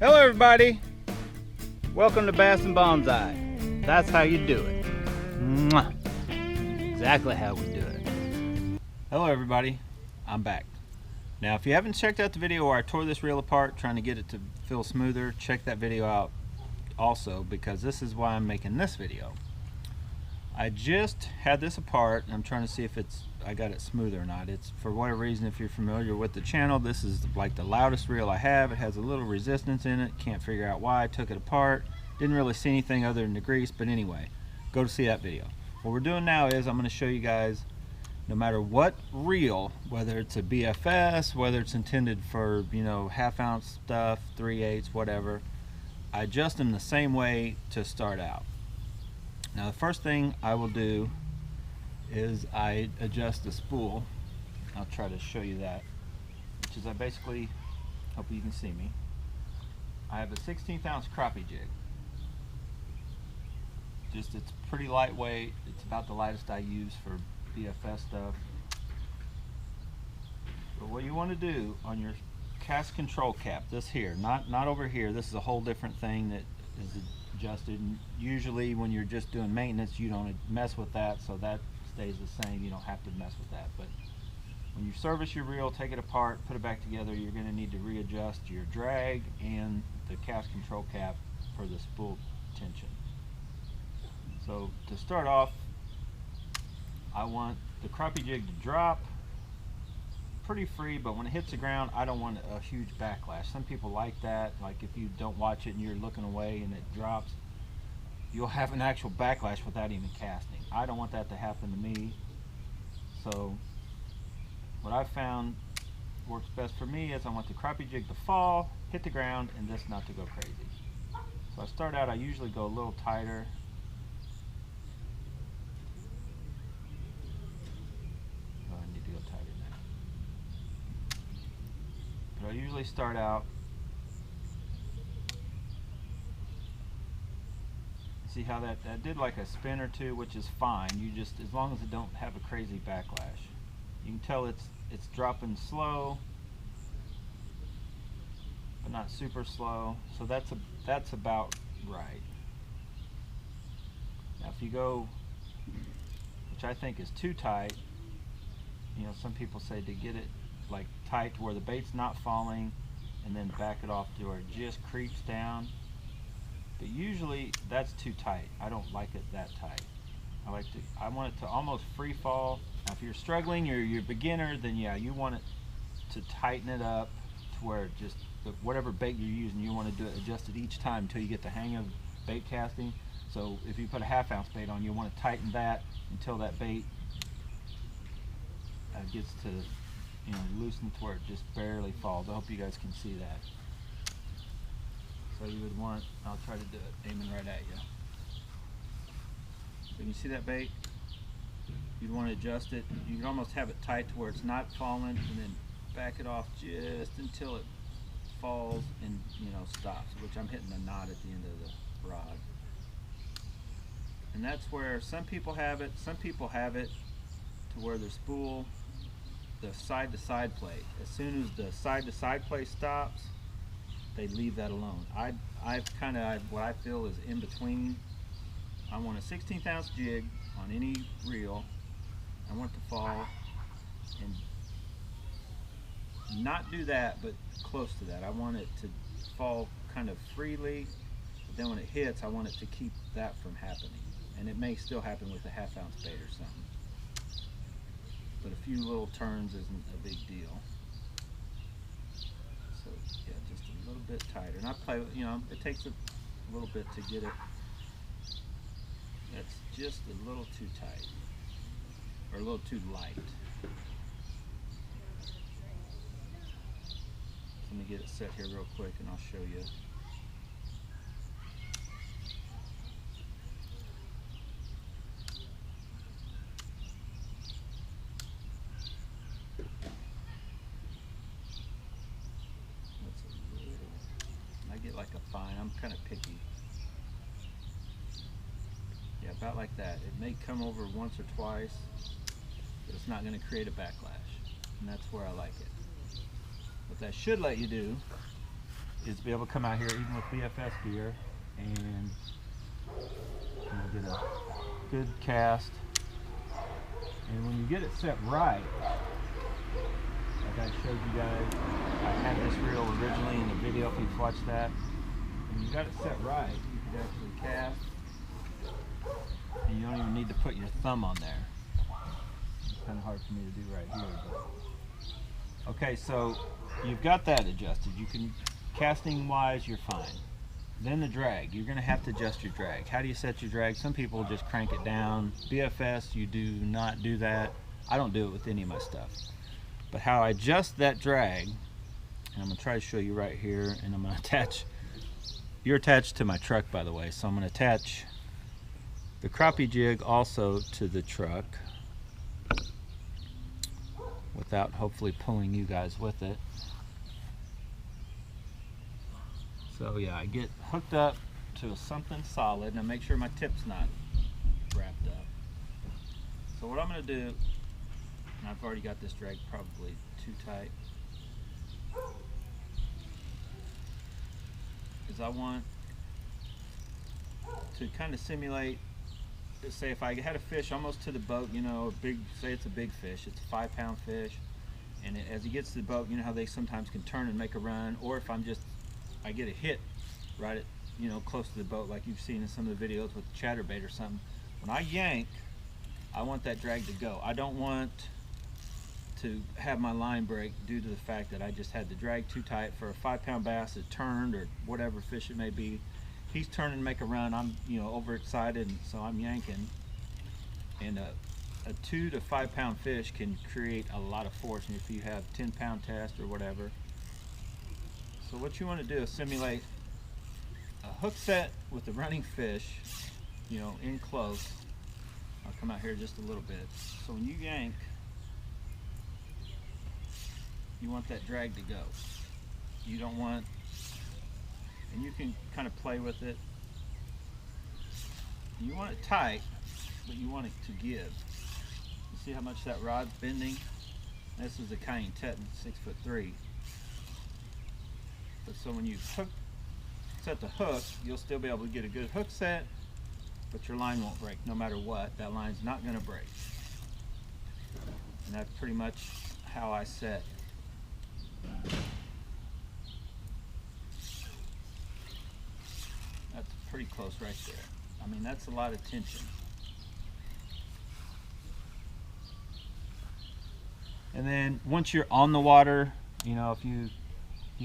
Hello everybody, welcome to Bass and Bonsai. That's how you do it. Mwah. Exactly how we do it. Hello everybody, I'm back. Now if you haven't checked out the video where I tore this reel apart trying to get it to feel smoother, check that video out also, because this is why I'm making this video. I just had this apart and I'm trying to see if I got it smoother or not. It's, for whatever reason, if you're familiar with the channel, this is like the loudest reel I have. It has a little resistance in it. Can't figure out why. I took it apart. Didn't really see anything other than the grease, but anyway, go to see that video. What we're doing now is I'm going to show you guys, no matter what reel, whether it's a BFS, whether it's intended for, you know, 1/2 ounce stuff, 3/8, whatever, I adjust them the same way to start out. Now the first thing I will do is I adjust the spool. I'll try to show you that, which is I basically, hope you can see me, I have a 1/16 ounce crappie jig. Just, it's pretty lightweight. It's about the lightest I use for BFS stuff. But what you want to do on your cast control cap, this here, not over here, this is a whole different thing that is adjusted, and usually when you're just doing maintenance you don't mess with that, so that stays the same. You don't have to mess with that. But when you service your reel, take it apart, put it back together, you're going to need to readjust your drag and the cast control cap for the spool tension. So to start off, I want the crappie jig to drop pretty free, but when it hits the ground I don't want a huge backlash. Some people like that, like if you don't watch it and you're looking away and it drops, you'll have an actual backlash without even casting. I don't want that to happen to me. So what I found works best for me is I want the crappie jig to fall, hit the ground, and this not to go crazy. So I start out, I usually go a little tighter. I usually start out, see how that did like a spin or two, which is fine. You just, as long as it don't have a crazy backlash. You can tell it's dropping slow, but not super slow. So that's about right. Now if you go, which I think is too tight, you know, some people say to get it like tight to where the bait's not falling, and then back it off to where it just creeps down. But usually that's too tight. I don't like it that tight. I want it to almost free fall. Now if you're struggling or you're a beginner, then yeah, you want it to tighten it up to where it just, whatever bait you're using, you want to do it, adjust it each time until you get the hang of bait casting. So if you put a 1/2 ounce bait on, you want to tighten that until that bait gets to, you know, loosen to where it just barely falls. I hope you guys can see that. So you would want, I'll try to do it aiming right at you. So you see that bait? You'd want to adjust it. You can almost have it tight to where it's not falling, and then back it off just until it falls and, you know, stops, which I'm hitting a knot at the end of the rod. And that's where some people have it. Some people have it to where their spool, the side-to-side play, as soon as the side-to-side play stops, they leave that alone. I've kind of, what I feel is in between. I want a 1/16 ounce jig on any reel. I want it to fall and not do that, but close to that. I want it to fall kind of freely, but then when it hits, I want it to keep that from happening. And it may still happen with a 1/2 ounce bait or something, but a few little turns isn't a big deal. So yeah, just a little bit tighter. And I play, you know, it takes a little bit to get it. That's just a little too tight, or a little too light. Let me get it set here real quick and I'll show you. I get like a fine, I'm kind of picky. Yeah, about like that. It may come over once or twice, but it's not going to create a backlash, and that's where I like it. What that should let you do is to be able to come out here even with BFS gear and get a good cast. And when you get it set right, like I showed you guys, I had this reel originally in the video if you've watched that. When you got it set right, you can actually cast, and you don't even need to put your thumb on there. It's kind of hard for me to do right here. But. Okay, so you've got that adjusted. You can, casting wise, you're fine. Then the drag, you're going to have to adjust your drag. How do you set your drag? Some people just crank it down. BFS, you do not do that. I don't do it with any of my stuff. But how I adjust that drag, and I'm going to try to show you right here, and I'm going to attach, you're attached to my truck by the way, so I'm going to attach the crappie jig also to the truck without hopefully pulling you guys with it. So yeah, I get hooked up to something solid, and I make sure my tip's not wrapped up. So what I'm going to do, and I've already got this drag probably too tight, is I want to kind of simulate, say if I had a fish almost to the boat, you know, a big, say it's a big fish, it's a 5-pound fish, and as he gets to the boat, you know how they sometimes can turn and make a run, or if I'm just, I get a hit right at, you know, close to the boat like you've seen in some of the videos with the chatterbait or something. When I yank, I want that drag to go. I don't want to have my line break due to the fact that I just had the drag too tight for a 5-pound bass that turned, or whatever fish it may be. He's turning to make a run, I'm, you know, overexcited, and so I'm yanking. And a 2 to 5 pound fish can create a lot of force, and if you have 10-pound test or whatever. So what you want to do is simulate a hook set with a running fish, you know, in close. I'll come out here just a little bit. So when you yank, you want that drag to go. You don't want, and you can kind of play with it. You want it tight, but you want it to give. You see how much that rod's bending? This is a Cayenne Teton 6'3". But so when you set the hook, you'll still be able to get a good hook set, but your line won't break no matter what. That line's not going to break. And that's pretty much how I set. That's pretty close right there. I mean, that's a lot of tension. And then once you're on the water, you know, if you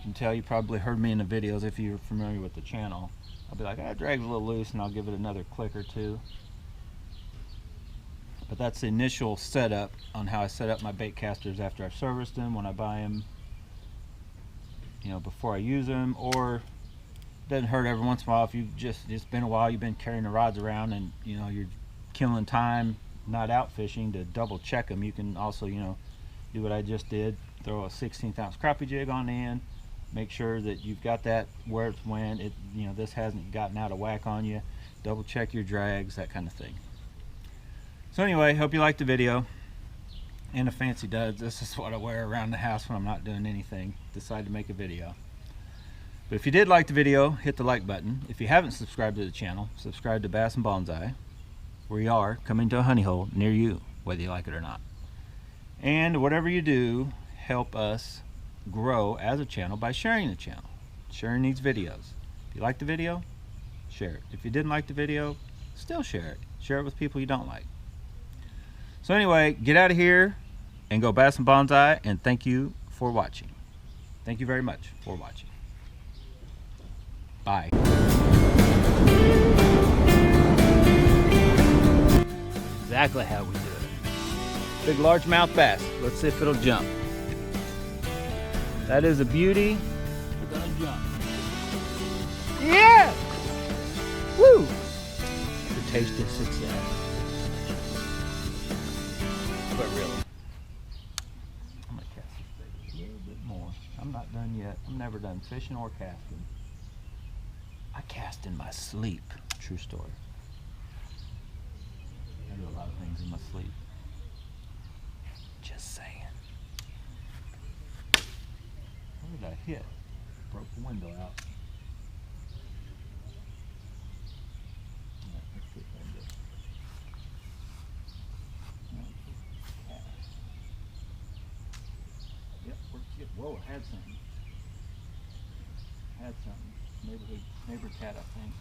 can tell, you probably heard me in the videos if you're familiar with the channel. I'll be like, I drag it a little loose, and I'll give it another click or two. But that's the initial setup on how I set up my bait casters after I've serviced them, when I buy them, you know, before I use them. Or it doesn't hurt every once in a while if you it's been a while, you've been carrying the rods around, and you know you're killing time not out fishing, to double check them. You can also, you know, do what I just did, throw a 16th ounce crappie jig on the end, make sure that you've got that where it's when it, you know, this hasn't gotten out of whack on you, double check your drags, that kind of thing. So anyway, hope you liked the video. And a fancy duds, this is what I wear around the house when I'm not doing anything. Decide to make a video. But if you did like the video, hit the like button. If you haven't subscribed to the channel, subscribe to Bass and Bonsai. We are coming to a honey hole near you, whether you like it or not. And whatever you do, help us grow as a channel by sharing the channel, sharing these videos. If you like the video, share it. If you didn't like the video, still share it. Share it with people you don't like. So anyway, get out of here and go bass and bonsai, and thank you for watching. Thank you very much for watching. Bye. Exactly how we do it. Big largemouth bass. Let's see if it'll jump. That is a beauty. We're gonna jump. Yeah! Woo! The taste of success. But really, I'm gonna cast this bait a little bit more. I'm not done yet. I'm never done fishing or casting. I cast in my sleep. True story. I do a lot of things in my sleep. Just saying. What did I hit? broke the window out. Alright, let's see if I can get it. Yep, where'd you get? Whoa, it had something. Had something. Neighbor cat, I think.